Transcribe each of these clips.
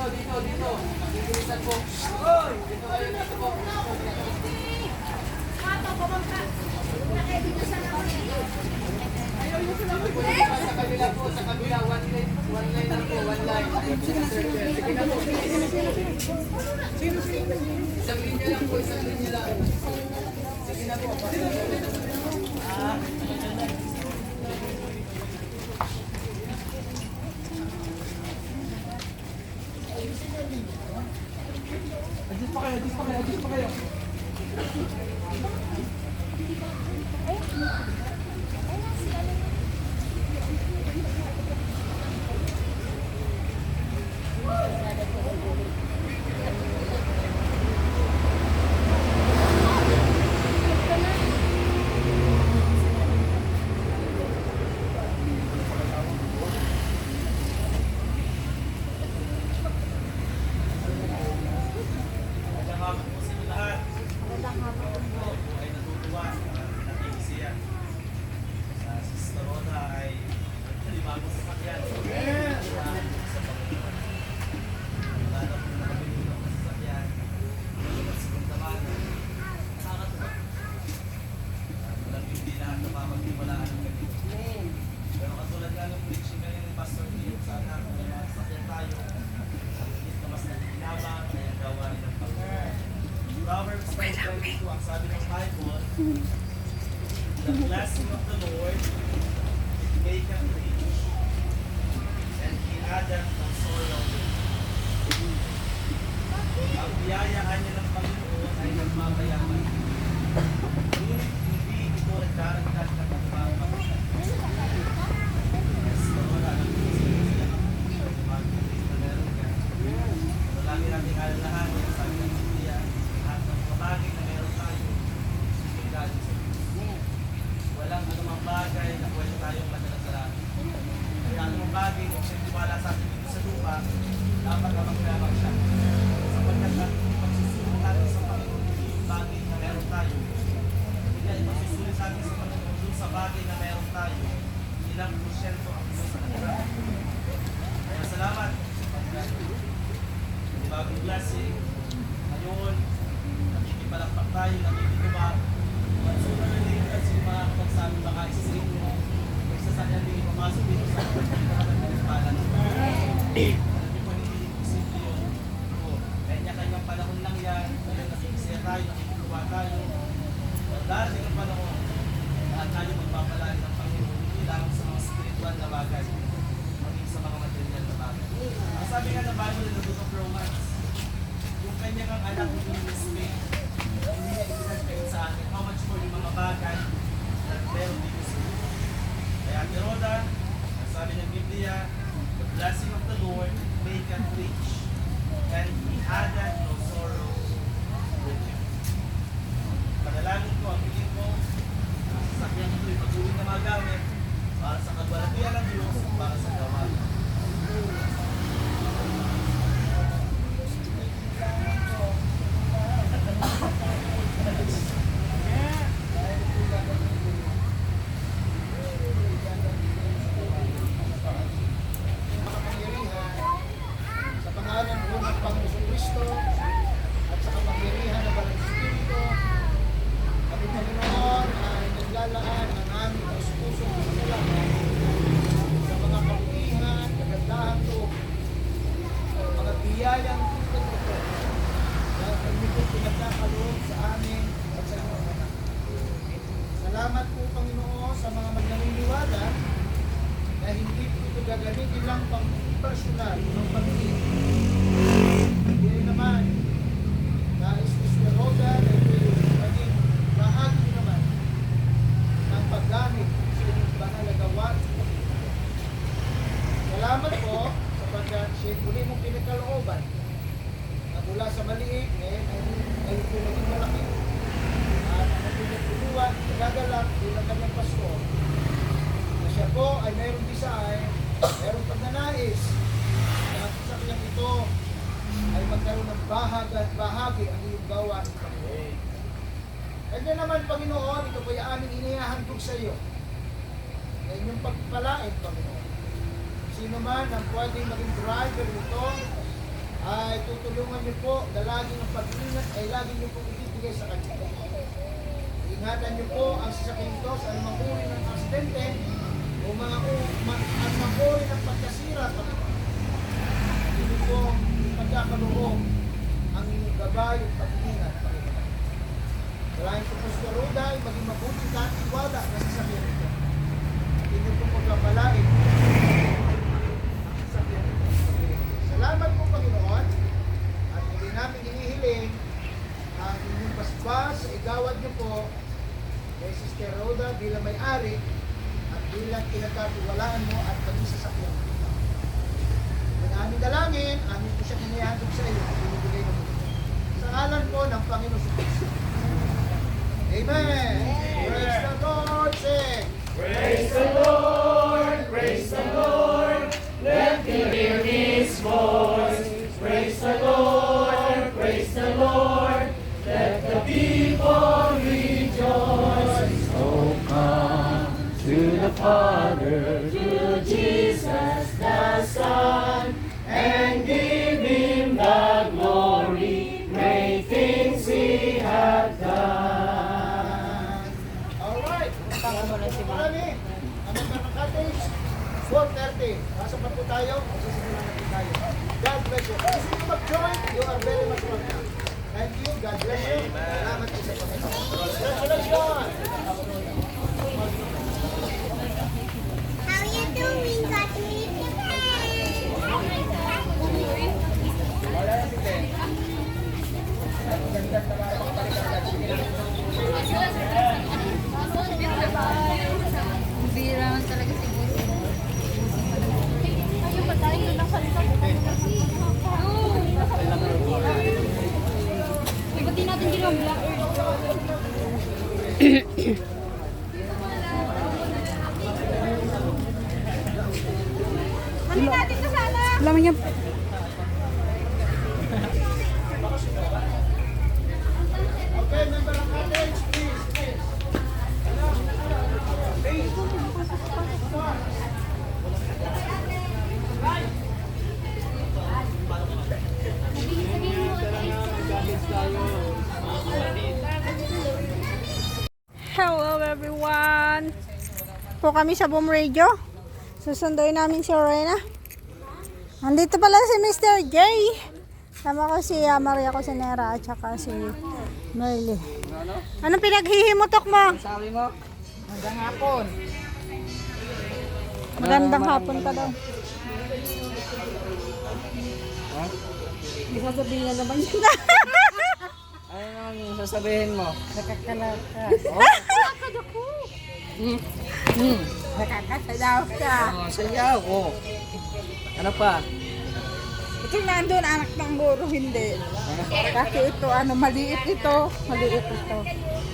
dito. Pagkikilisan po. Hoy! Dito kayo, dito po. Sa kabila po, sa kabila. One line lang po, one line. Sige na po. Isang linya lang po, isang linya lang. Sige na po. Adjust pa kayo. Proverbs 5:22, ang sabi ng Bible, the blessing of the Lord maketh rich, and He addeth no sorrow. Ang biyayaan niya ng Panginoon ay nagmabayaman. Ngunit hindi ito nagdaragdag na pagmamahal. Yes, wala nang sila ng mag-release na meron ka. So, lagi nating alalahan, yung sabi ng Biblia, at ang mga bagay na meron tayo, hindi galing sa Diyos. Walang anumang bagay na pwede tayong madalasalanan. Kaya anumang bagay, kung siya tiwala sa atin dito sa lupa, dapat na magkayamang siya. Sapagkat ang pagsusulit natin sa Panginoon, yung bagay na meron tayo, hindi ay pagsusulit natin sa Panginoon dun sa bagay na meron tayo, ilang porsyento ang Diyos sa kanila. Kaya salamat sa Panginoon. Bagong blessing. Ngayon, nakikipalakpak tayo, nakikitumak. But sooner or later, sino makakapagsabi baka isa sa inyo, magsasakyan din ipapasok dito sa pagkakapalan. Alam niyo po, hindi simple yun. Kanya-kanyang panahon lang yan. Ngayon, nakikisaya tayo, nakikituwa tayo. At darating ang panahon, lahat tayo magpapalari ng Panginoon, hindi lang sa mga spiritual na bagay, maging sa mga material na bagay. Ang sabi nga ng Bible in the book of Romans, yung kanyang ang anak ng respect, hindi niya itinagkain sa akin, how much more yung mga bagay na meron dito sa iyo. Kaya Ate Roda, ang sabi ng Biblia, the blessing of the Lord maketh rich, and He addeth no sorrow with him. Panalangin ko, ang piling ko, sasakyan ito'y pag-uwi na magamit para sa kagwalatian ng Diyos at para sa gawain. Biyayang dito ito na kami pinagkakaloob sa amin at sa mga anak. Salamat po Panginoon sa mga magnaniniwala na hindi po ito gagamitin lang pang personal ng pamilya. Hindi rin naman nais ni Sister Roda na ito maging bahagi naman ng paggamit sa inyong banal na gawain. Salamat po sapagkat siya muli mong pinagkalooban na mula sa maliit ay ito naging malaki at ang pinagtuluan, nagagalak bilang kanyang pastor na siya po ay mayroong design, mayroong pagnanais na sa kanyang ito ay magkaroon ng bahagi ang iyong gawa ng Panginoon. Kanya naman Panginoon, ito po ay aming inihahandog sa iyo na inyong pagpalain Panginoon. Sino man ang pwedeng maging driver nito ay tutulungan niyo po, dalagin ng pag-ingat ay lagi niyo po ibibigay sa kanya. Ingatan niyo po ang sasakyan ito sa anumang uri ng aksidente o anumang uri ng pagkasira. Hindi niyo po pagkakaloob ang inyong gabay at pag-ingat. Salain ko po si Roda ay maging mabuti at tiwala na sasakyan ito. Hindi niyo po pagkapalain ang sasakyan ito. Salamat po Panginoon at hindi namin hinihiling ang inyong basbas sa igawad niyo po kay Sister Roda bilang may-ari at bilang pinagkatiwalaan mo at maging sasakyan. Ang aming dalangin, amin po siya kinayahandog sa iyo at binibigay na mo. Sa ngalan po ng Panginoon sa Kristo. Amen! Praise the Lord! Sing! Praise the Lord, praise the Lord, let me hear His voice. Praise the Lord, let the people rejoice. Oh, come to the Father, to Jesus the Son, and give Him the glory, great things He hath done. Alright! Marami! Ang mga cottage, 4:30. Nasa pa po tayo, magsisimulan natin tayo. God bless you. Kung gusto nyo mag-join, you are very much welcome. Thank you, God bless you. Salamat po sa Panginoon. Congratulations! How you doing, Godly? Bira man talaga si Bossy. Ayun, patayin ko lang salita mo. Ay, ba't di natin ginawa Black Earth? Hali natin ka sana! Laman niya. Okay, member ng cottage, please, please. Hello everyone! Po kami sa Boom Radio. Susunduin namin si Rowena. Andito pala si Mr. J. Sama ko si Maria Cosinera at saka si Merly. Anong pinaghihimutok mo? Sabi mo? Hanggang hapon. Magandang hapon ka daw. May sasabihin na naman yun. Ano naman yung sasabihin mo? Nakakalaka. Nakakasayaw ka. Sayaw ko. Ano pa? Ito nandun, anak ng guro, hindi. Kasi ito, maliit ito. Maliit ito.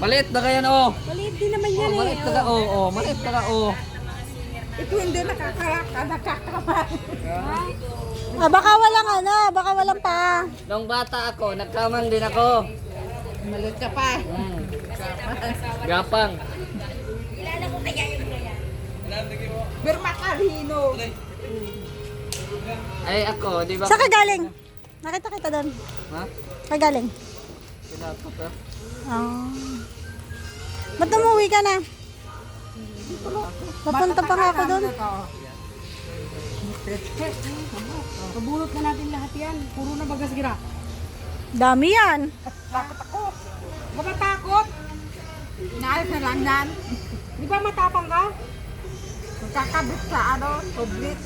Maliit na kaya oh. Maliit din naman yan Maliit na ka oh. Maliit na ka oh. Ito hindi nakakalaka, nakakaman. Baka walang baka walang pa. Nung bata ako, nagkaman din ako. Maliit ka pa. Gapang. Birma Carino. Ay ako, di ba? Saan ka galing? Nakita kita doon. Ha? Ka galing? Kinato ka? Ba't umuwi ka na? Papunta pa nga ako doon. Pabulot na natin lahat yan. Puro na bagasgira. Dami yan. Takot ako. Huwag ka takot. Inaalis na lang yan. Di ba matapang ka? Magkakabit sa public.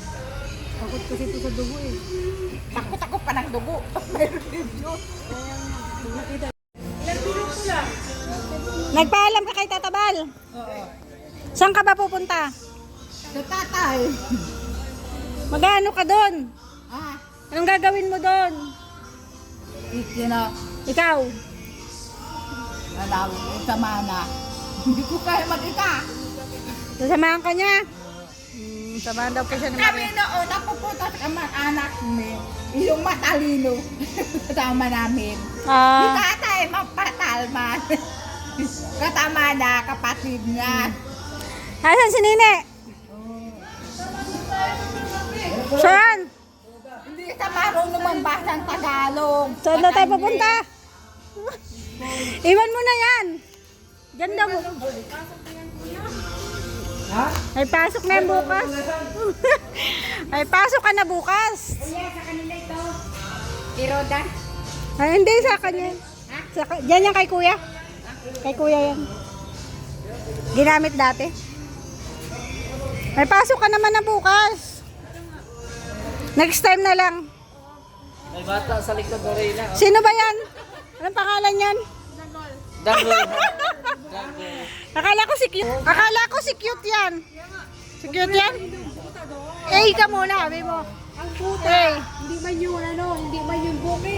Takot kasi ito sa dugo eh. Takot ako pa ng dugo. Mayroon din yun. Nagpaalam ka kay Tatabal. Oo. Saan ka ba pupunta? Sa tatay. Magano ka doon? Ah, Anong gagawin mo doon? Ikaw? Alam, sama na. Hindi ko kaya mag-ika. Sasamahan ka niya? Samahan daw po siya ng Kami noon, napupunta sa anak namin. Yung matalino. Kasama namin. Yung tatay, mapatalman. Katama na, kapatid niya. Asan si Nine? Saan? Hindi sama marunong mambasa ng Tagalog. Saan na tayo papunta? Iwan mo na yan. Ganda mo. Ay, pasok na yan bukas. Ay, pasok ka na bukas. Kuya, sa kanila ito. Tiroda. Ay, hindi, sa kanya. Yan yan kay kuya. Kay kuya yan. Ginamit dati. Ay, pasok ka naman na bukas. Next time na lang. May bata sa likod ng Reyna. Oh. Sino ba yan? Anong pangalan yan? Dagol. Akala ko si cute. Akala ko si cute yan. Si cute yan? Eh, ka muna, sabi mo. Ang puta. Eh. Hindi man yung ano, hindi man yung bukit.